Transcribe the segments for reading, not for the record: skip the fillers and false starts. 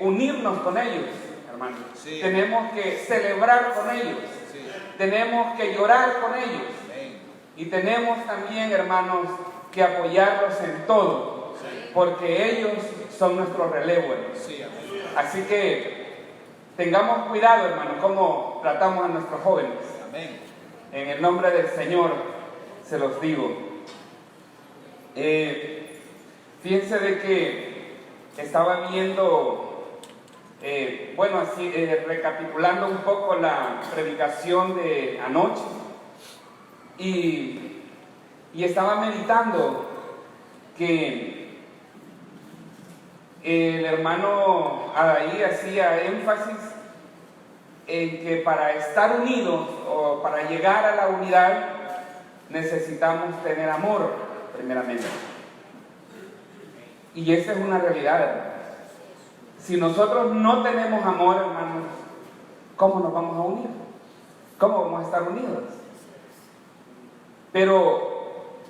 unirnos con ellos, hermanos. Sí. Tenemos que celebrar con ellos. Sí. Tenemos que llorar con ellos. Amén. Y tenemos también, hermanos, que apoyarlos en todo, porque ellos son nuestro relevo, hermanos. Sí, amén. Así que tengamos cuidado, hermanos, cómo tratamos a nuestros jóvenes. Amén. En el nombre del Señor se los digo. Fíjense de que estaba viendo, recapitulando un poco la predicación de anoche y estaba meditando que el hermano ahí hacía énfasis en que para estar unidos o para llegar a la unidad necesitamos tener amor, primeramente. Y esa es una realidad, hermanos. Si nosotros no tenemos amor, hermanos, ¿cómo nos vamos a unir? ¿Cómo vamos a estar unidos? Pero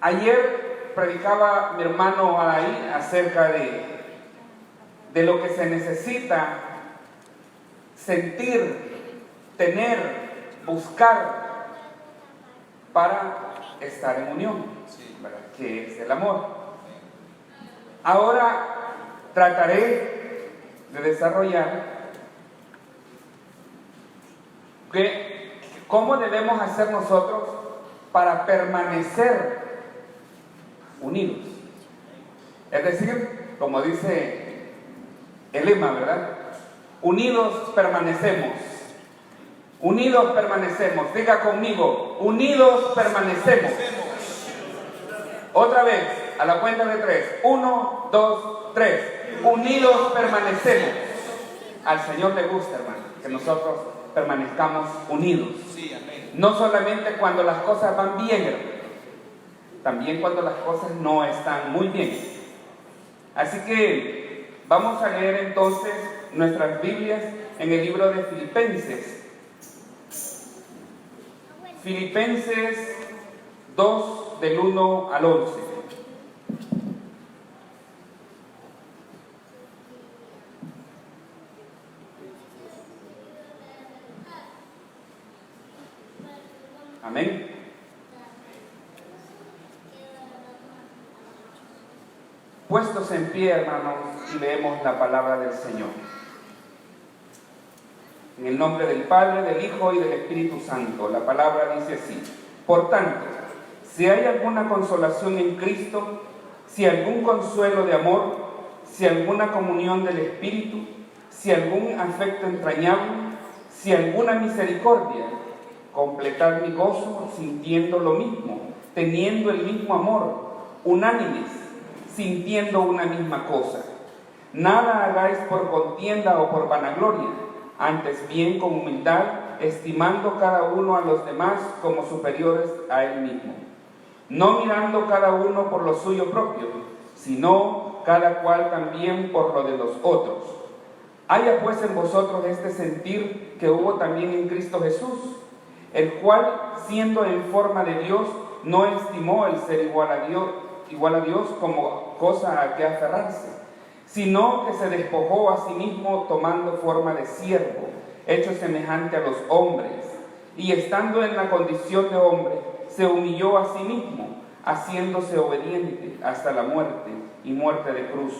ayer predicaba mi hermano ahí acerca de lo que se necesita sentir, tener, buscar para estar en unión, ¿verdad? Que es el amor. Ahora trataré de desarrollar cómo debemos hacer nosotros para permanecer unidos. Es decir, como dice el lema, ¿verdad? Unidos permanecemos. Unidos permanecemos. Diga conmigo, unidos permanecemos. Otra vez, a la cuenta de 3. 1, 2, 3. Unidos permanecemos. Al Señor le gusta, hermano, que nosotros permanezcamos unidos. Sí, amén. No solamente cuando las cosas van bien, hermano, también cuando las cosas no están muy bien. Así que vamos a leer entonces nuestras Biblias en el libro de Filipenses. Filipenses 2, del 1 al 11. Amén. Puestos en pie, hermanos, y leemos la palabra del Señor. En el nombre del Padre, del Hijo y del Espíritu Santo. La palabra dice así: por tanto, si hay alguna consolación en Cristo, si algún consuelo de amor, si alguna comunión del Espíritu, si algún afecto entrañable, si alguna misericordia, completad mi gozo sintiendo lo mismo, teniendo el mismo amor, unánimes, sintiendo una misma cosa. Nada hagáis por contienda o por vanagloria, antes bien con humildad, estimando cada uno a los demás como superiores a él mismo, no mirando cada uno por lo suyo propio, sino cada cual también por lo de los otros. Haya pues en vosotros este sentir que hubo también en Cristo Jesús, el cual, siendo en forma de Dios, no estimó el ser igual a Dios como cosa a que aferrarse, sino que se despojó a sí mismo tomando forma de siervo, hecho semejante a los hombres, y estando en la condición de hombre, se humilló a sí mismo, haciéndose obediente hasta la muerte y muerte de cruz,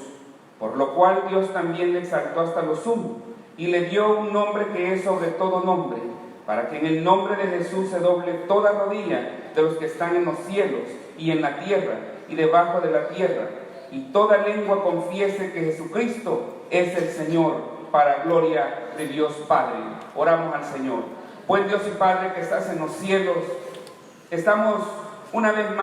por lo cual Dios también le exaltó hasta lo sumo, y le dio un nombre que es sobre todo nombre, para que en el nombre de Jesús se doble toda rodilla de los que están en los cielos y en la tierra y debajo de la tierra, y toda lengua confiese que Jesucristo es el Señor, para gloria de Dios Padre. Oramos al Señor. Buen Dios y Padre que estás en los cielos, estamos una vez más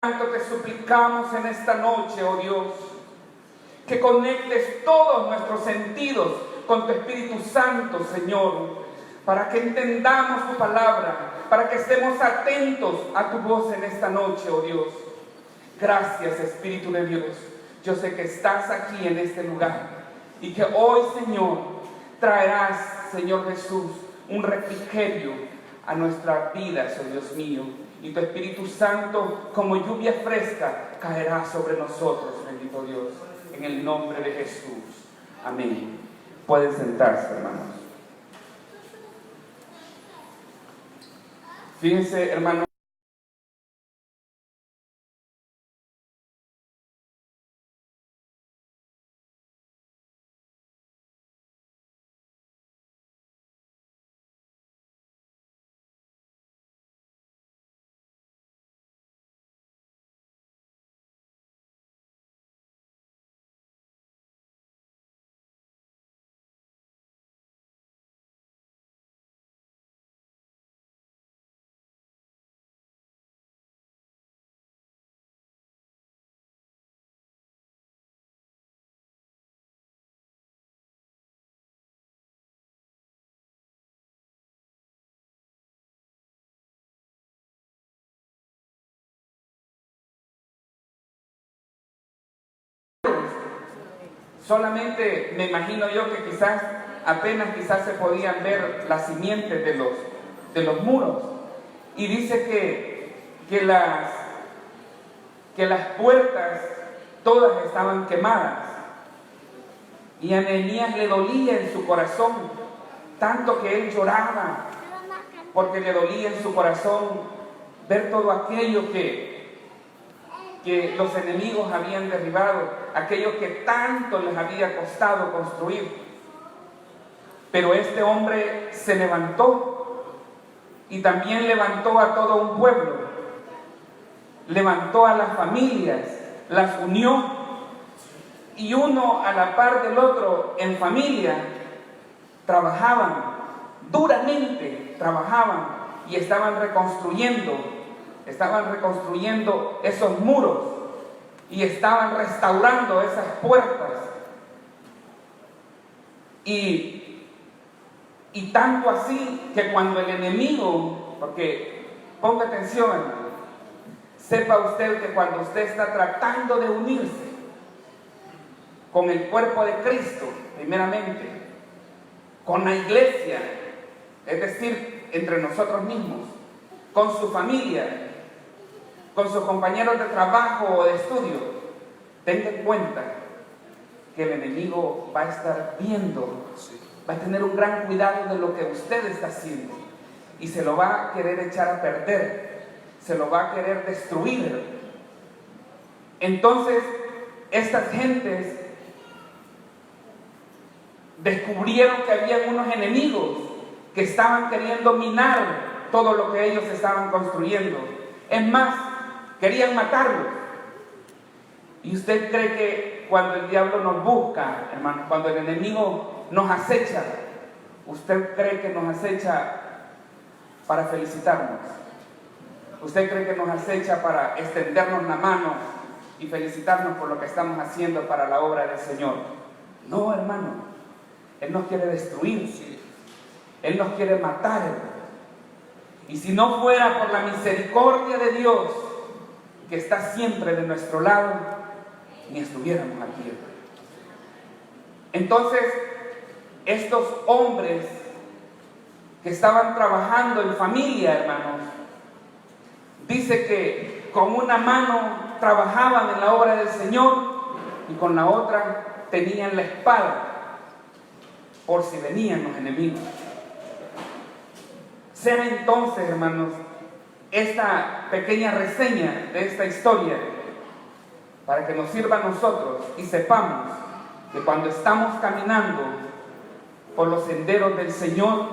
Santo, te suplicamos en esta noche, oh Dios, que conectes todos nuestros sentidos con tu Espíritu Santo, Señor, para que entendamos tu palabra, para que estemos atentos a tu voz en esta noche, oh Dios. Gracias, Espíritu de Dios. Yo sé que estás aquí en este lugar y que hoy, Señor, traerás, Señor Jesús, un refrigerio a nuestras vidas, oh Dios mío. Y tu Espíritu Santo, como lluvia fresca, caerá sobre nosotros, bendito Dios, en el nombre de Jesús. Amén. Pueden sentarse, hermanos. Fíjense, hermanos. Solamente me imagino yo que quizás se podían ver las simientes de los muros. Y dice que las puertas todas estaban quemadas. Y a Nehemías le dolía en su corazón, tanto que él lloraba, porque le dolía en su corazón ver todo aquello que los enemigos habían derribado, aquello que tanto les había costado construir. Pero este hombre se levantó y también levantó a todo un pueblo, levantó a las familias, las unió, y uno a la par del otro en familia trabajaban duramente, y estaban reconstruyendo esos muros y estaban restaurando esas puertas. Y tanto así que cuando el enemigo, porque ponga atención, hermano, sepa usted que cuando usted está tratando de unirse con el cuerpo de Cristo, primeramente, con la iglesia, es decir, entre nosotros mismos, con su familia, con sus compañeros de trabajo o de estudio, tenga en cuenta que el enemigo va a estar viendo, va a tener un gran cuidado de lo que usted está haciendo y se lo va a querer echar a perder, se lo va a querer destruir. Entonces, estas gentes descubrieron que había unos enemigos que estaban queriendo minar todo lo que ellos estaban construyendo. Es más, querían matarlos. ¿Y usted cree que cuando el diablo nos busca, hermano, cuando el enemigo nos acecha, usted cree que nos acecha para felicitarnos? ¿Usted cree que nos acecha para extendernos la mano y felicitarnos por lo que estamos haciendo para la obra del Señor? No, hermano. Él nos quiere destruir. Él nos quiere matar. Y si no fuera por la misericordia de Dios, que está siempre de nuestro lado, ni estuviéramos aquí. Entonces, estos hombres que estaban trabajando en familia, hermanos, dice que con una mano trabajaban en la obra del Señor y con la otra tenían la espada por si venían los enemigos. Sea entonces, hermanos, esta pequeña reseña de esta historia para que nos sirva a nosotros y sepamos que cuando estamos caminando por los senderos del Señor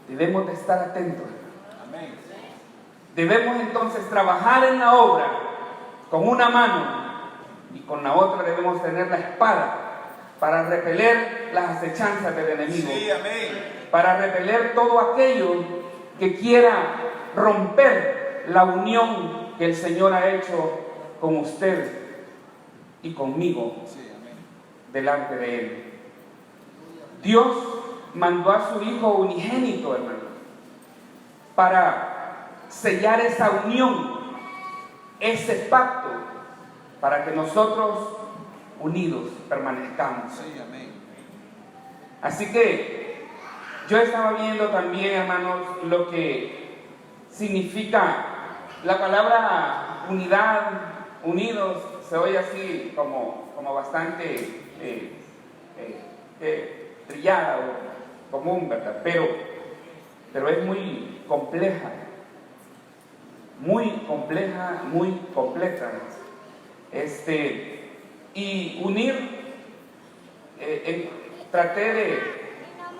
debemos de estar atentos. Amén. Debemos entonces trabajar en la obra con una mano y con la otra debemos tener la espada para repeler las acechanzas del enemigo. Sí, amén. Para repeler todo aquello que quiera romper la unión que el Señor ha hecho con usted y conmigo delante de Él. Dios mandó a su Hijo unigénito, hermano, para sellar esa unión, ese pacto, para que nosotros unidos permanezcamos. Así que yo estaba viendo también, hermanos, lo que significa la palabra unidad, unidos, se oye así como bastante trillada o común, ¿verdad? Pero es muy compleja, muy completa. Y unir, traté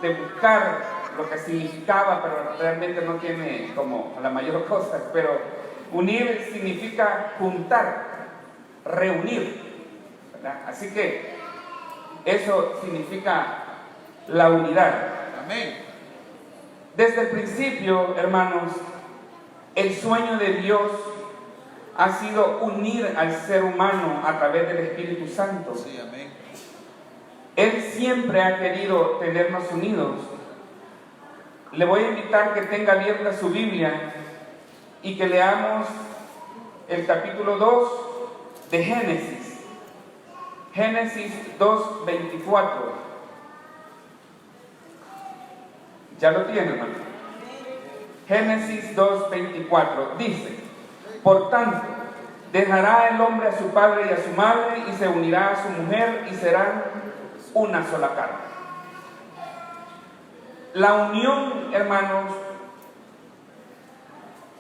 de buscar lo que significaba, pero realmente no tiene como la mayor cosa, pero unir significa juntar, reunir, ¿verdad? Así que eso significa la unidad. Amén. Desde el principio, hermanos, el sueño de Dios ha sido unir al ser humano a través del Espíritu Santo. Sí, amén. Él siempre ha querido tenernos unidos. Le voy a invitar que tenga abierta su Biblia y que leamos el capítulo 2 de Génesis. Génesis 2:24. ¿Ya lo tiene, hermano? Génesis 2:24 dice: por tanto, dejará el hombre a su padre y a su madre y se unirá a su mujer y serán una sola carne. La unión, hermanos,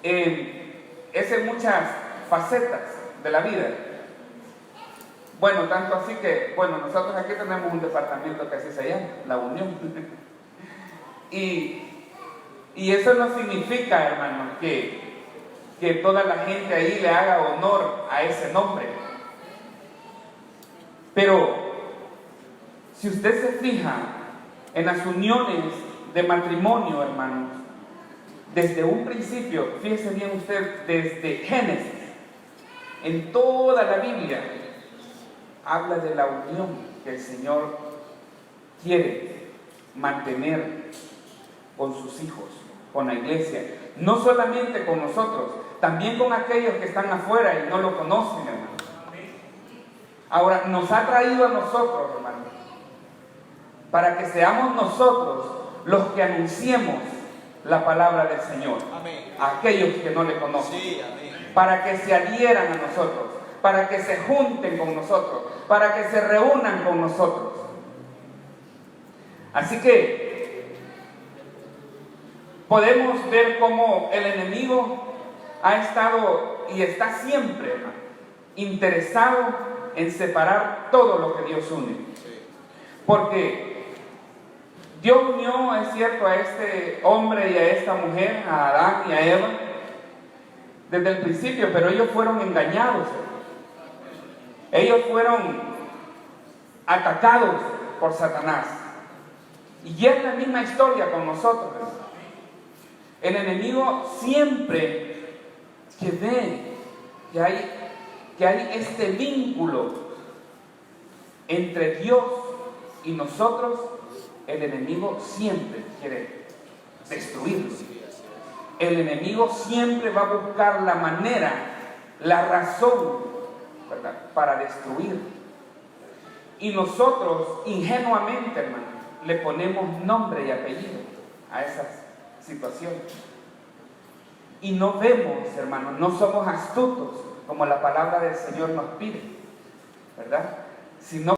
es en muchas facetas de la vida. Bueno, tanto así que, nosotros aquí tenemos un departamento que así se llama, la unión. Y eso no significa, hermanos, que toda la gente ahí le haga honor a ese nombre. Pero si usted se fija en las uniones de matrimonio, hermanos, desde un principio, fíjese bien usted, desde Génesis, en toda la Biblia, habla de la unión que el Señor quiere mantener con sus hijos, con la iglesia, no solamente con nosotros, también con aquellos que están afuera y no lo conocen, hermano. Ahora, nos ha traído a nosotros, hermano, para que seamos nosotros los que anunciemos la palabra del Señor. Amén. A aquellos que no le conocen. Sí, amén. Para que se adhieran a nosotros, para que se junten con nosotros, para que se reúnan con nosotros. Así que podemos ver cómo el enemigo ha estado y está siempre, hermano, interesado en separar todo lo que Dios une. Porque Dios unió, es cierto, a este hombre y a esta mujer, a Adán y a Eva, desde el principio, pero ellos fueron engañados. Ellos fueron atacados por Satanás. Y es la misma historia con nosotros. El enemigo siempre que ve que hay este vínculo entre Dios y nosotros, el enemigo siempre quiere destruirlo. El enemigo siempre va a buscar la manera, la razón, ¿verdad?, para destruir. Y nosotros, ingenuamente, hermano, le ponemos nombre y apellido a esas situaciones. Y no vemos, hermano, no somos astutos, como la palabra del Señor nos pide, ¿verdad? Sino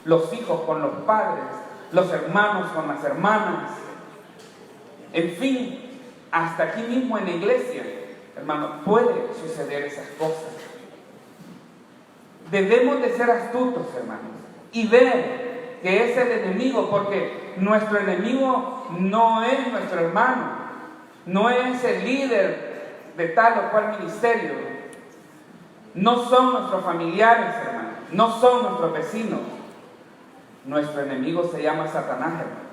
los hijos con los padres, los hermanos con las hermanas, en fin, hasta aquí mismo en la iglesia, hermano, puede suceder esas cosas. Debemos de ser astutos, hermanos, y ver que es el enemigo, porque nuestro enemigo no es nuestro hermano, no es el líder de tal o cual ministerio, no son nuestros familiares, hermanos, no son nuestros vecinos. Nuestro enemigo se llama Satanás, hermanos.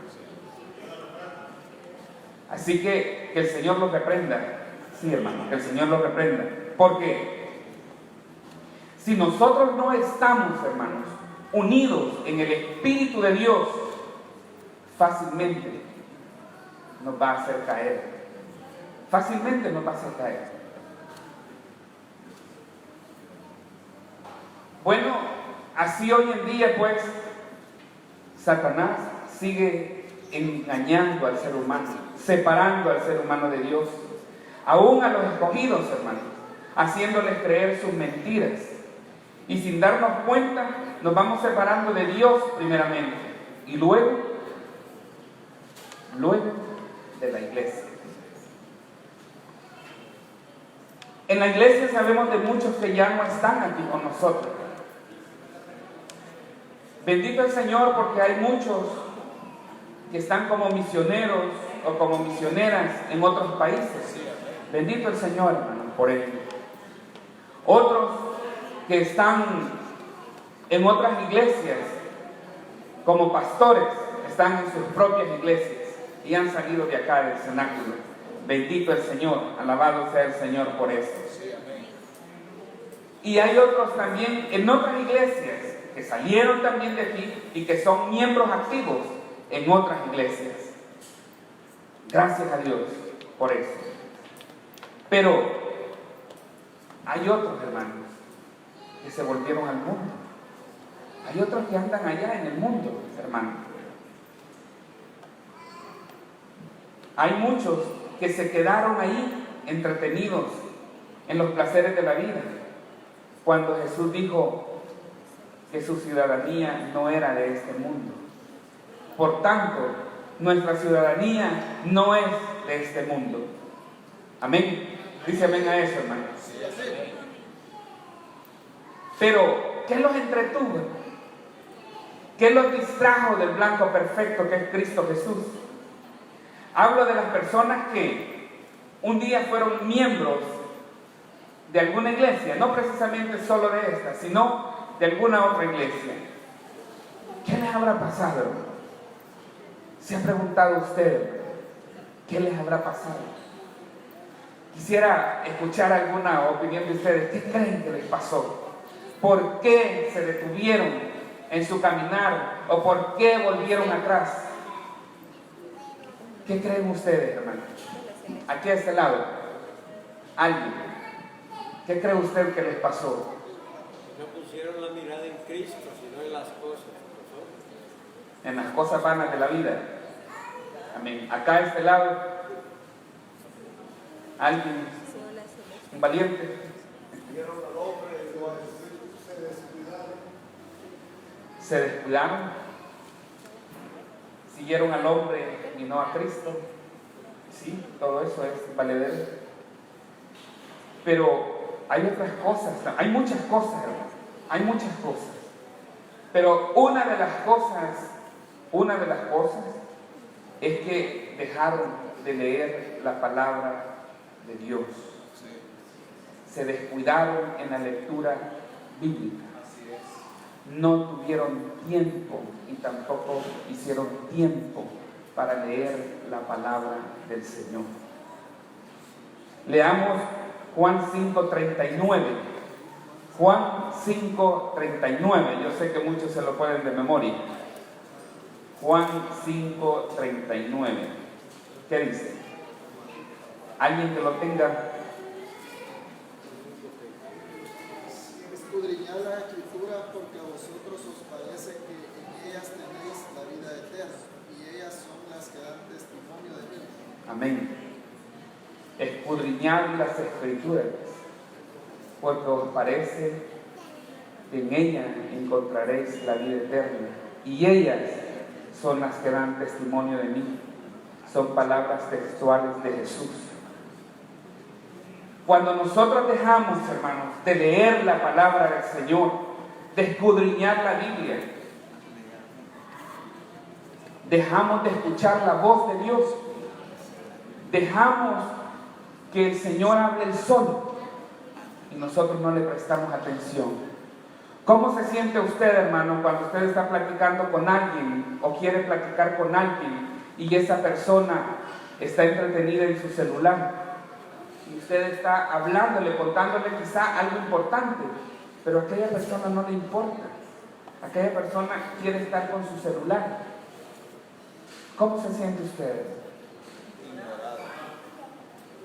Así que el Señor los reprenda. Sí, hermano, que el Señor los reprenda. Porque si nosotros no estamos, hermanos, unidos en el Espíritu de Dios, fácilmente nos va a hacer caer. Fácilmente nos va a hacer caer. Bueno, así hoy en día, pues, Satanás sigue engañando al ser humano, separando al ser humano de Dios, aún a los escogidos, hermanos, haciéndoles creer sus mentiras. Y sin darnos cuenta, nos vamos separando de Dios primeramente, y luego de la iglesia. En la iglesia sabemos de muchos que ya no están aquí con nosotros. Bendito el Señor, porque hay muchos que están como misioneros o como misioneras en otros países. Bendito el Señor, hermano, por ello. Otros que están en otras iglesias como pastores, están en sus propias iglesias y han salido de acá del cenáculo. Bendito el Señor, alabado sea el Señor por eso. Y hay otros también en otras iglesias que salieron también de aquí y que son miembros activos en otras iglesias. Gracias a Dios por eso. Pero hay otros, hermanos, que se volvieron al mundo. Hay otros que andan allá en el mundo, hermanos. Hay muchos que se quedaron ahí entretenidos en los placeres de la vida, cuando Jesús dijo que su ciudadanía no era de este mundo. Por tanto, nuestra ciudadanía no es de este mundo. Amén. Dice amén a eso, hermano. Pero, ¿qué los entretuvo? ¿Qué los distrajo del blanco perfecto que es Cristo Jesús? Hablo de las personas que un día fueron miembros de alguna iglesia, no precisamente solo de esta, sino de alguna otra iglesia. ¿Qué les habrá pasado, hermano? ¿Se ha preguntado usted qué les habrá pasado? Quisiera escuchar alguna opinión de ustedes. ¿Qué creen que les pasó? ¿Por qué se detuvieron en su caminar? ¿O por qué volvieron atrás? ¿Qué creen ustedes, hermano? Aquí a este lado, alguien. ¿Qué cree usted que les pasó? No pusieron la mirada en Cristo, sino en las cosas. En las cosas vanas de la vida. Amén. Acá a este lado, alguien, un valiente. Siguieron al hombre y no a Jesús, se descuidaron. Se descuidaron. Siguieron al hombre y no a Cristo. Sí, todo eso es valedero. Pero hay otras cosas, hay muchas cosas, hermano. Hay muchas cosas. Pero una de las cosas es que dejaron de leer la palabra de Dios. Se descuidaron en la lectura bíblica. No tuvieron tiempo y tampoco hicieron tiempo para leer la palabra del Señor. Leamos Juan 5:39. Juan 5:39. Yo sé que muchos se lo pueden de memoria. Juan 5:39. ¿Qué dice? ¿Alguien que lo tenga? Escudriñad la Escritura, porque a vosotros os parece que en ellas tenéis la vida eterna, y ellas son las que dan testimonio de mí. Amén. Escudriñad las Escrituras, porque os parece que en ellas encontraréis la vida eterna, y ellas son las que dan testimonio de mí. Son palabras textuales de Jesús. Cuando nosotros dejamos, hermanos, de leer la palabra del Señor, de escudriñar la Biblia, dejamos de escuchar la voz de Dios, dejamos que el Señor hable el solo y nosotros no le prestamos atención. ¿Cómo se siente usted, hermano, cuando usted está platicando con alguien o quiere platicar con alguien y esa persona está entretenida en su celular y usted está hablándole, contándole quizá algo importante, pero a aquella persona no le importa? Aquella persona quiere estar con su celular. ¿Cómo se siente usted?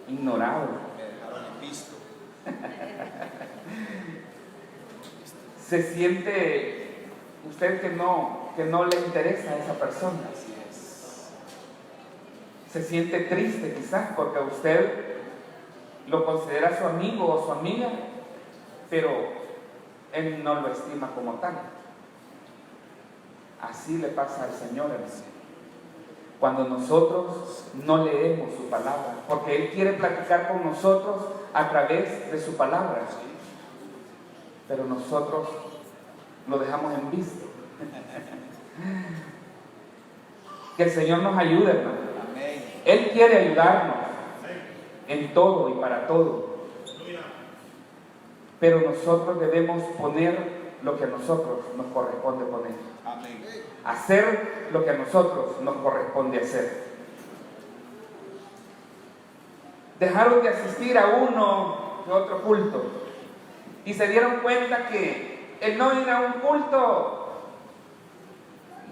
Ignorado. Me dejaron en visto. Se siente usted que no le interesa a esa persona. Así es. Se siente triste quizás porque usted lo considera su amigo o su amiga, pero él no lo estima como tal. Así le pasa al Señor, hermano, cuando nosotros no leemos su palabra, porque Él quiere platicar con nosotros a través de su palabra, pero nosotros lo dejamos en visto. Que el Señor nos ayude, hermano. Amén. Él quiere ayudarnos en todo y para todo, pero nosotros debemos poner lo que a nosotros nos corresponde poner. Amén. Hacer lo que a nosotros nos corresponde hacer. Dejaron de asistir a uno que otro culto y se dieron cuenta que el no ir a un culto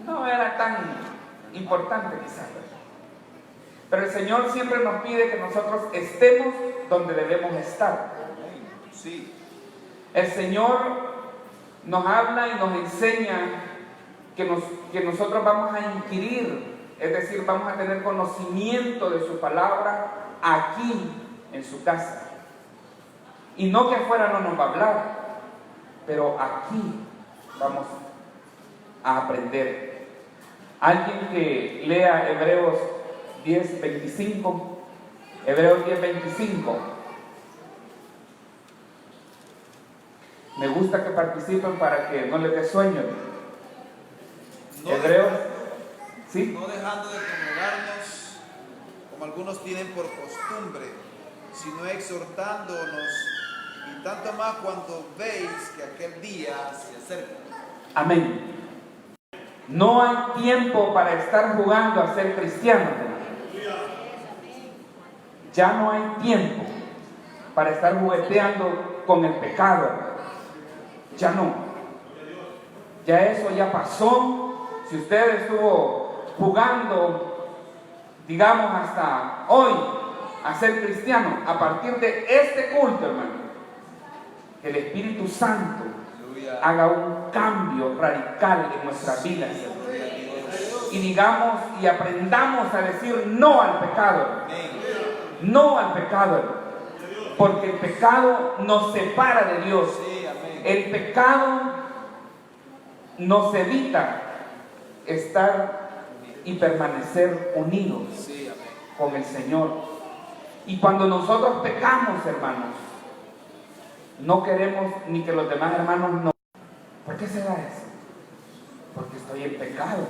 no era tan importante quizás. Pero el Señor siempre nos pide que nosotros estemos donde debemos estar. Amén. Sí. El Señor nos habla y nos enseña que nosotros vamos a inquirir, es decir, vamos a tener conocimiento de su palabra aquí en su casa. Y no que afuera no nos va a hablar, pero aquí vamos a aprender. Alguien que lea Hebreos 10:25, Hebreos 10:25. Me gusta que participen para que no les dé sueño. Hebreos, ¿sí? No dejando de congregarnos, como algunos tienen por costumbre, sino exhortándonos, y tanto más cuando veis que aquel día se acerca. Amén. No hay tiempo para estar jugando a ser cristiano. Ya no hay tiempo para estar jugueteando con el pecado. Ya no. Ya eso ya pasó. Si usted estuvo jugando, digamos hasta hoy, a ser cristiano, a partir de este culto, hermano, que el Espíritu Santo haga un cambio radical en nuestras vidas y digamos y aprendamos a decir no al pecado, no al pecado, porque el pecado nos separa de Dios, el pecado nos evita estar y permanecer unidos con el Señor. Y cuando nosotros pecamos, hermanos, no queremos ni que los demás hermanos no. ¿Por qué se da eso? Porque estoy en pecado.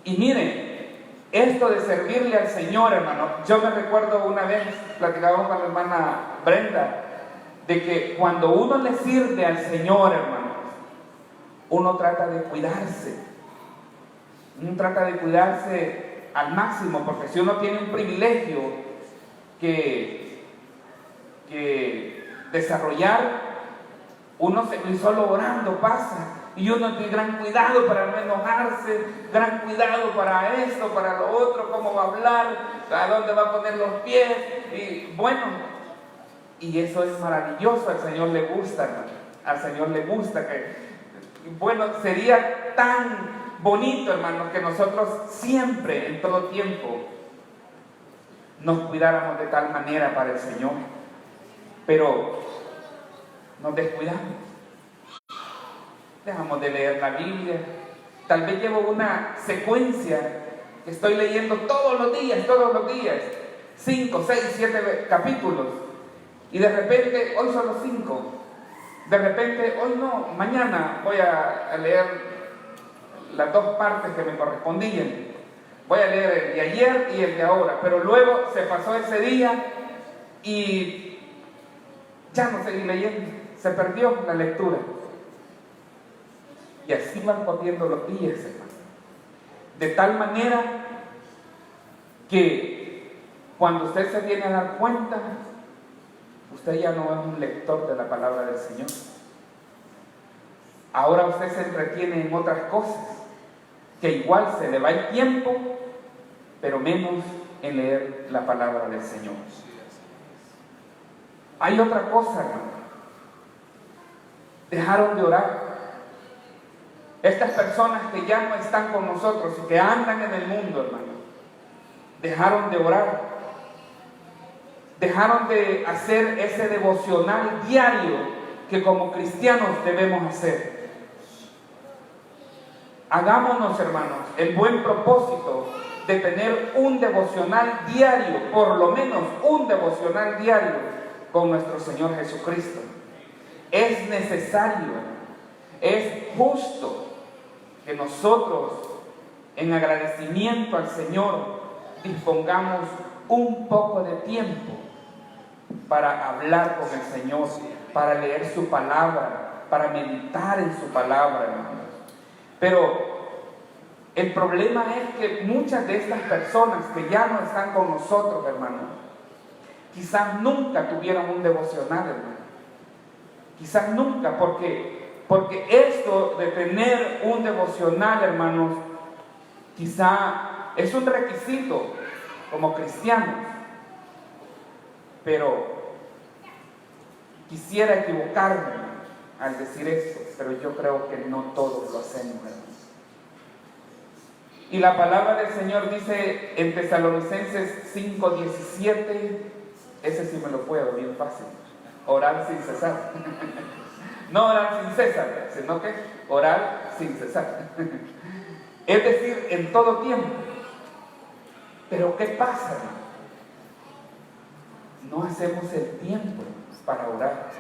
Y miren, esto de servirle al Señor, hermano, yo me recuerdo una vez, platicábamos con la hermana Brenda, de que cuando uno le sirve al Señor, hermano, uno trata de cuidarse. Uno trata de cuidarse al máximo, porque si uno tiene un privilegio que desarrollar, uno solo orando pasa, y uno tiene gran cuidado para no enojarse, gran cuidado para esto, para lo otro, cómo va a hablar, a dónde va a poner los pies, y bueno, y eso es maravilloso, al Señor le gusta, hermano. Al Señor le gusta bueno, sería tan bonito, hermano, que nosotros siempre, en todo tiempo, nos cuidáramos de tal manera para el Señor, pero nos descuidamos, dejamos de leer la Biblia. Tal vez llevo una secuencia que estoy leyendo todos los días, 5, 6, 7 capítulos, y de repente, hoy solo 5, de repente, hoy no, mañana voy a leer las dos partes que me correspondían. Voy a leer el de ayer y el de ahora, pero luego se pasó ese día y ya no seguí leyendo, se perdió la lectura. Y así van corriendo los días, hermano. De tal manera que cuando usted se viene a dar cuenta, usted ya no es un lector de la palabra del Señor. Ahora usted se entretiene en otras cosas, que igual se le va el tiempo, pero menos en leer la palabra del Señor. Hay otra cosa, hermano. Dejaron de orar. Estas personas que ya no están con nosotros y que andan en el mundo, hermano, dejaron de orar. Dejaron de hacer ese devocional diario que como cristianos debemos hacer. Hagámonos, hermanos, el buen propósito de tener un devocional diario, por lo menos un devocional diario con nuestro Señor Jesucristo. Es necesario, es justo que nosotros, en agradecimiento al Señor, dispongamos un poco de tiempo para hablar con el Señor, para leer su palabra, para meditar en su palabra, hermanos. Pero el problema es que muchas de estas personas que ya no están con nosotros, hermanos, quizás nunca tuvieron un devocional, hermano. Quizás nunca, porque esto de tener un devocional, hermanos, quizá es un requisito como cristianos. Pero quisiera equivocarme al decir esto, pero yo creo que no todos lo hacemos, hermanos. Y la palabra del Señor dice en Tesalonicenses 5:17, ese sí me lo puedo, bien fácil, orar sin cesar. No orar sin cesar, sino que orar sin cesar. Es decir, en todo tiempo. Pero ¿qué pasa, hermano? No hacemos el tiempo para orar.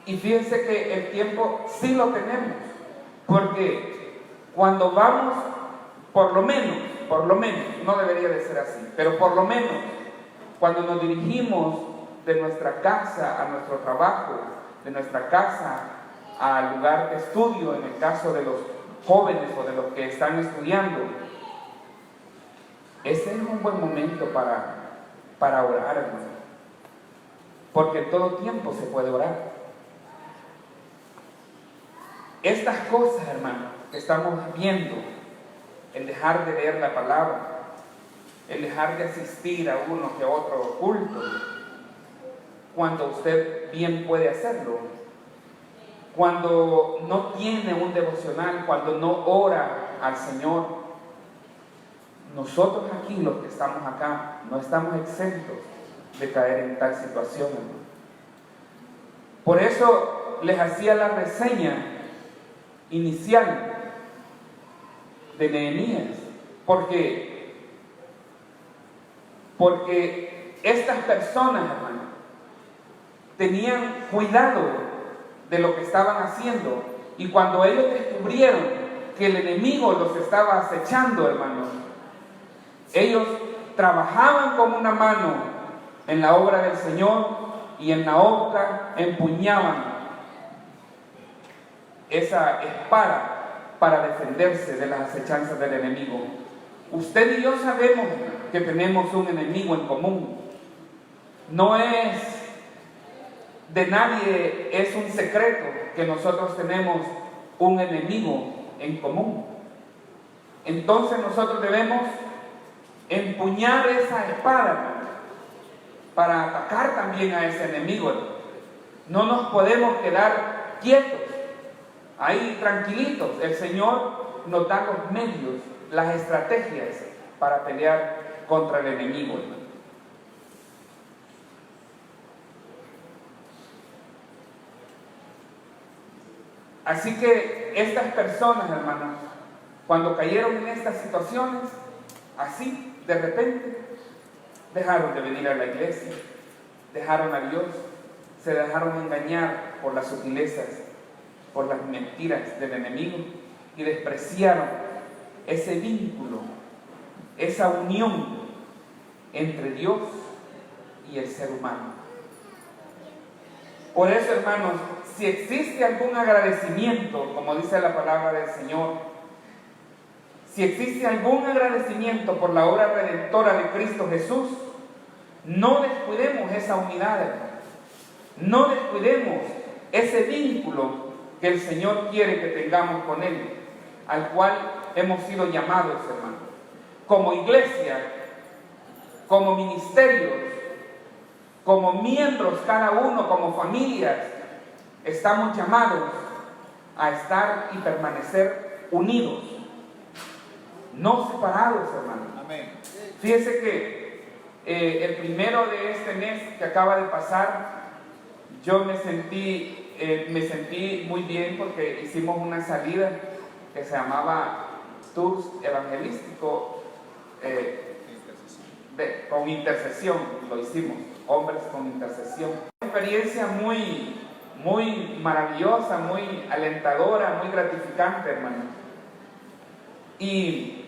Y fíjense que el tiempo sí lo tenemos, porque cuando vamos, por lo menos, no debería de ser así, pero por lo menos, cuando nos dirigimos de nuestra casa a nuestro trabajo, de nuestra casa al lugar de estudio, en el caso de los jóvenes o de los que están estudiando, ese es un buen momento para orar, hermano, porque en todo tiempo se puede orar. Estas cosas, hermano, que estamos viendo, el dejar de leer la palabra, el dejar de asistir a uno que otro culto, cuando usted bien puede hacerlo, cuando no tiene un devocional, cuando no ora al Señor, nosotros aquí, los que estamos acá, no estamos exentos de caer en tal situación, hermano. Por eso les hacía la reseña inicial de Nehemías, porque estas personas, hermano, tenían cuidado de lo que estaban haciendo, y cuando ellos descubrieron que el enemigo los estaba acechando, hermano, ellos trabajaban con una mano en la obra del Señor y en la otra empuñaban esa espada para defenderse de las acechanzas del enemigo. Usted y yo sabemos que tenemos un enemigo en común. No es de nadie, es un secreto que nosotros tenemos un enemigo en común. Entonces nosotros debemos empuñar esa espada para atacar también a ese enemigo. No nos podemos quedar quietos ahí tranquilitos. El Señor nos da los medios, las estrategias para pelear contra el enemigo, hermano. Así que estas personas, hermanos, cuando cayeron en estas situaciones, así, de repente, dejaron de venir a la iglesia, dejaron a Dios, se dejaron engañar por las sutilezas, por las mentiras del enemigo, y despreciaron ese vínculo, esa unión entre Dios y el ser humano. Por eso, hermanos, si existe algún agradecimiento, como dice la palabra del Señor, si existe algún agradecimiento por la obra redentora de Cristo Jesús, no descuidemos esa unidad, hermanos. No descuidemos ese vínculo que el Señor quiere que tengamos con Él, al cual hemos sido llamados, hermanos. Como iglesia, como ministerios, como miembros cada uno, como familias, estamos llamados a estar y permanecer unidos, no separados, hermanos. Amén. Fíjese que el primero de este mes que acaba de pasar, yo me sentí muy bien porque hicimos una salida que se llamaba Tours Evangelístico con intercesión, lo hicimos, hombres con intercesión. Una experiencia muy maravillosa, muy alentadora, muy gratificante, hermano. Y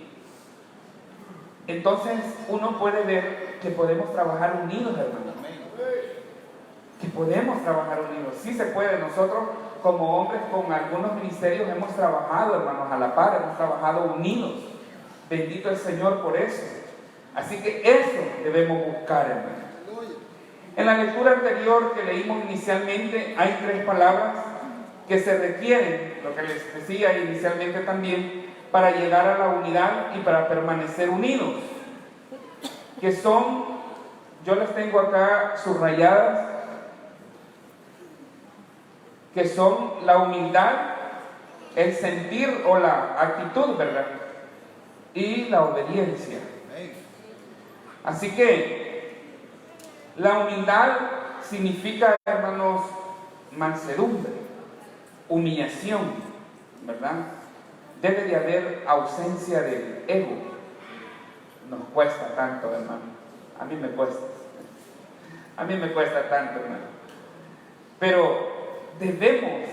entonces uno puede ver que podemos trabajar unidos, hermano. Que podemos trabajar unidos, sí se puede. Nosotros como hombres con algunos ministerios hemos trabajado, hermanos, a la par, hemos trabajado unidos. Bendito el Señor por eso. Así que eso debemos buscar, hermanos. En la lectura anterior que leímos inicialmente hay 3 palabras que se requieren, lo que les decía inicialmente también, para llegar a la unidad y para permanecer unidos, que son, yo las tengo acá subrayadas, que son la humildad, el sentir o la actitud, ¿verdad? Y la obediencia. Así que la humildad significa, hermanos, mansedumbre, humillación, ¿verdad? Debe de haber ausencia del ego. Nos cuesta tanto, hermano. A mí me cuesta. A mí me cuesta tanto, hermano. Pero debemos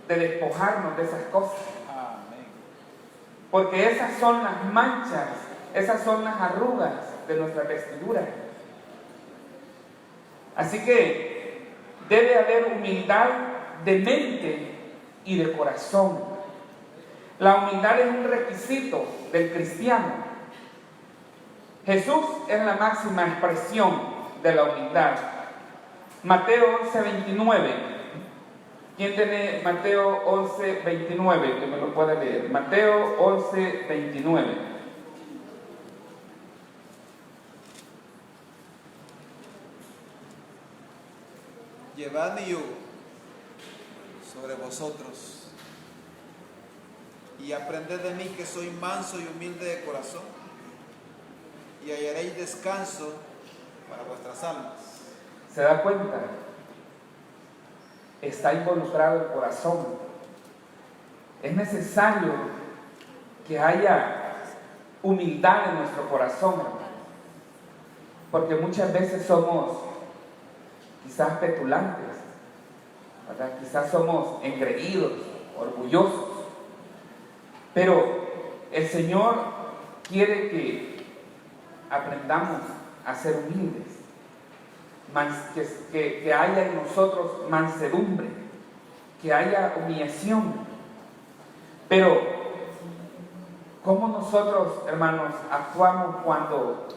de despojarnos de esas cosas. Porque esas son las manchas, esas son las arrugas de nuestra vestidura. Así que debe haber humildad de mente y de corazón. La humildad es un requisito del cristiano. Jesús es la máxima expresión de la humildad. Mateo 11:29. ¿Quién tiene Mateo 11:29? Que me lo pueda leer. Mateo 11:29. Llevad mi yugo sobre vosotros y aprended de mí, que soy manso y humilde de corazón, y hallaréis descanso para vuestras almas. ¿Se da cuenta? Está involucrado el corazón. Es necesario que haya humildad en nuestro corazón, hermano, porque muchas veces somos quizás petulantes, ¿verdad? Quizás somos engreídos, orgullosos, pero el Señor quiere que aprendamos a ser humildes, que haya en nosotros mansedumbre, que haya humillación. Pero ¿cómo nosotros, hermanos, actuamos cuando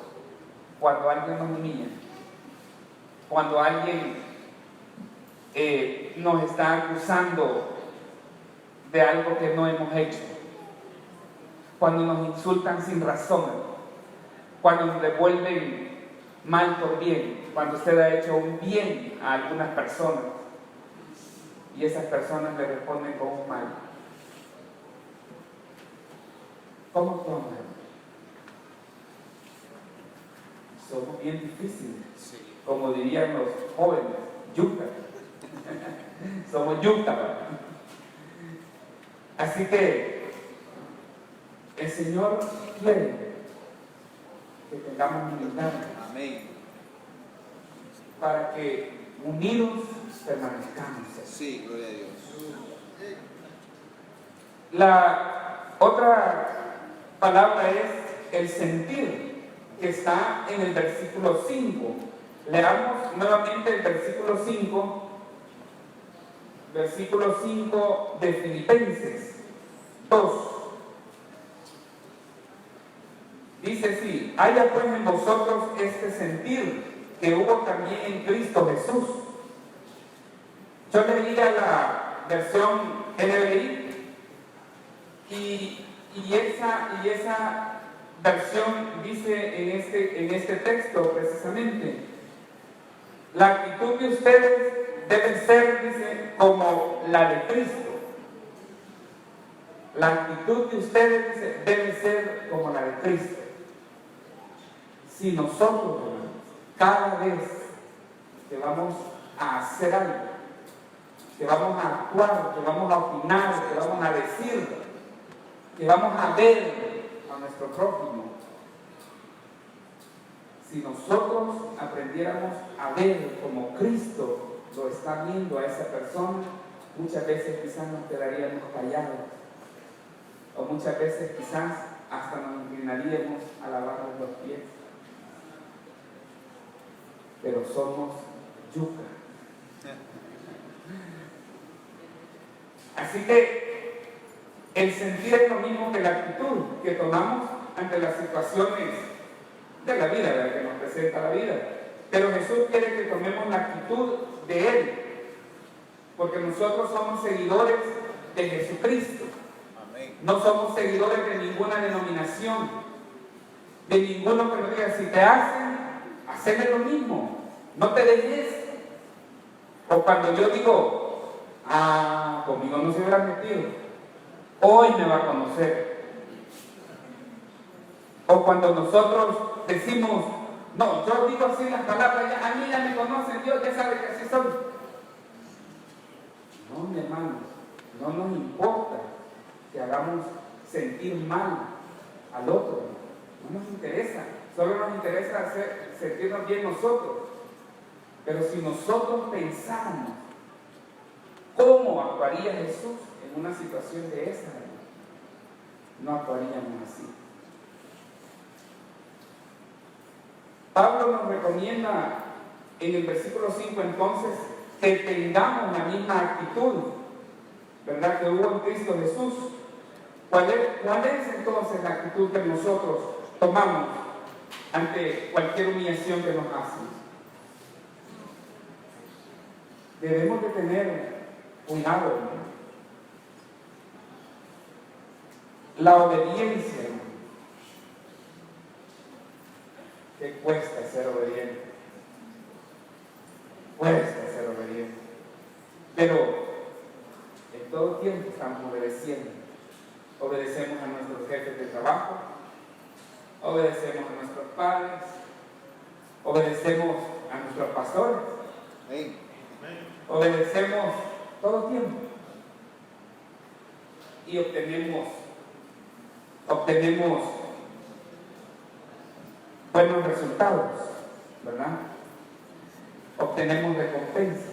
alguien nos humilla? Cuando alguien nos está acusando de algo que no hemos hecho, cuando nos insultan sin razón, cuando nos devuelven mal por bien, cuando usted ha hecho un bien a algunas personas y esas personas le responden con un mal. ¿Cómo actuamos? Somos bien difíciles. Como dirían los jóvenes, yuca. Somos yuca, ¿verdad? Así que el Señor quiere que tengamos humildad. Amén. Para que unidos permanezcamos. Sí, gloria a Dios. Otra palabra es el sentir, que está en el versículo 5. Leamos nuevamente el versículo 5 de Filipenses 2. Dice así: haya pues en vosotros este sentir que hubo también en Cristo Jesús. Yo leía la versión NBI y esa versión dice en este texto precisamente: la actitud de ustedes debe ser, dice, como la de Cristo. La actitud de ustedes, dice, debe ser como la de Cristo. Si nosotros, hermanos, cada vez que vamos a hacer algo, que vamos a actuar, que vamos a opinar, que vamos a decir, que vamos a ver a nuestro prójimo, si nosotros aprendiéramos a ver como Cristo lo está viendo a esa persona, muchas veces quizás nos quedaríamos callados, o muchas veces quizás hasta nos inclinaríamos a lavarnos los pies. Pero somos yuca. Así que el sentir es lo mismo que la actitud que tomamos ante las situaciones de la vida, de la que nos presenta la vida. Pero Jesús quiere que tomemos la actitud de Él, porque nosotros somos seguidores de Jesucristo. No somos seguidores de ninguna denominación, de ninguno que nos diga: si te hacen, haceme lo mismo, no te dejes. O cuando yo digo: conmigo no se hubiera metido, hoy me va a conocer. O cuando nosotros decimos: no, yo digo así las palabras, a mí ya me conocen, Dios ya sabe que así soy. No, mi hermano, no nos importa que hagamos sentir mal al otro, no nos interesa, solo nos interesa sentirnos bien nosotros. Pero si nosotros pensamos cómo actuaría Jesús en una situación de esa, no actuaríamos así. Pablo nos recomienda en el versículo 5 entonces que tengamos la misma actitud, ¿verdad?, que hubo en Cristo Jesús. ¿Cuál es entonces la actitud que nosotros tomamos ante cualquier humillación que nos hacen? Debemos de tener cuidado, hermano. La obediencia, hermano. ¿Qué cuesta ser obediente? Cuesta ser obediente. Pero en todo tiempo estamos obedeciendo. Obedecemos a nuestros jefes de trabajo, obedecemos a nuestros padres, obedecemos a nuestros pastores, obedecemos todo tiempo y obtenemos buenos resultados, ¿verdad? Obtenemos recompensa.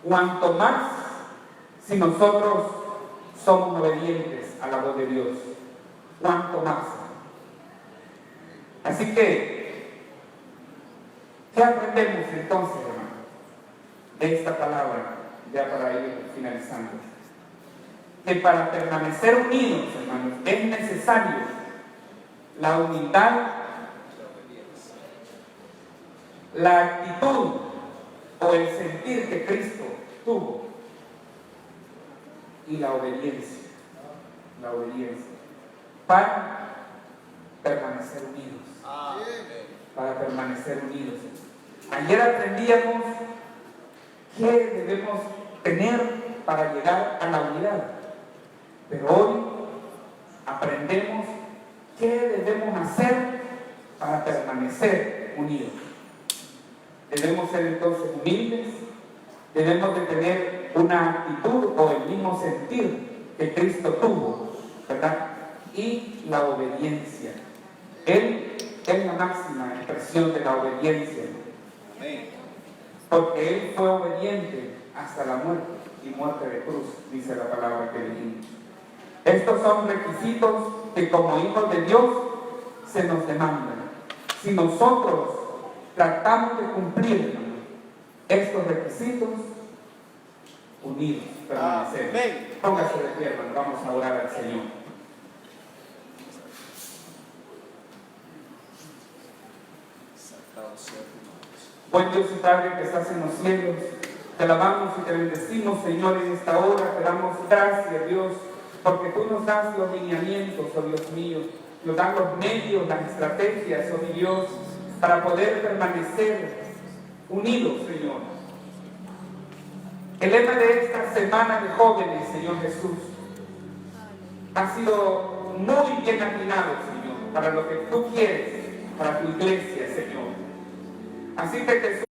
Cuanto más si nosotros somos obedientes a la voz de Dios, cuanto más. Así que, ¿qué aprendemos entonces, hermano, de esta palabra, ya para ir finalizando? Que para permanecer unidos, hermanos, es necesario la humildad, la actitud o el sentir que Cristo tuvo y la obediencia para permanecer unidos. Para permanecer unidos. Ayer aprendíamos qué debemos tener para llegar a la unidad, pero hoy aprendemos qué debemos hacer para permanecer unidos. Debemos ser entonces humildes, debemos de tener una actitud o el mismo sentir que Cristo tuvo, ¿verdad? Y la obediencia. Él es la máxima expresión de la obediencia. Porque Él fue obediente hasta la muerte, y muerte de cruz, dice la palabra que leímos. Estos son requisitos que como hijos de Dios se nos demandan. Si nosotros tratamos de cumplir estos requisitos, unidos permanecemos. Amén. Póngase de pie, hermano, vamos a orar al Señor. Buen Dios y Padre que estás en los cielos, te alabamos y te bendecimos, Señor, en esta hora. Te damos gracias, Dios, porque tú nos das los lineamientos, oh Dios mío, nos dan los medios, las estrategias, oh mi Dios, para poder permanecer unidos, Señor. El lema de esta semana de jóvenes, Señor Jesús, ha sido muy bien atinado, Señor, para lo que tú quieres, para tu iglesia, Señor. Así que te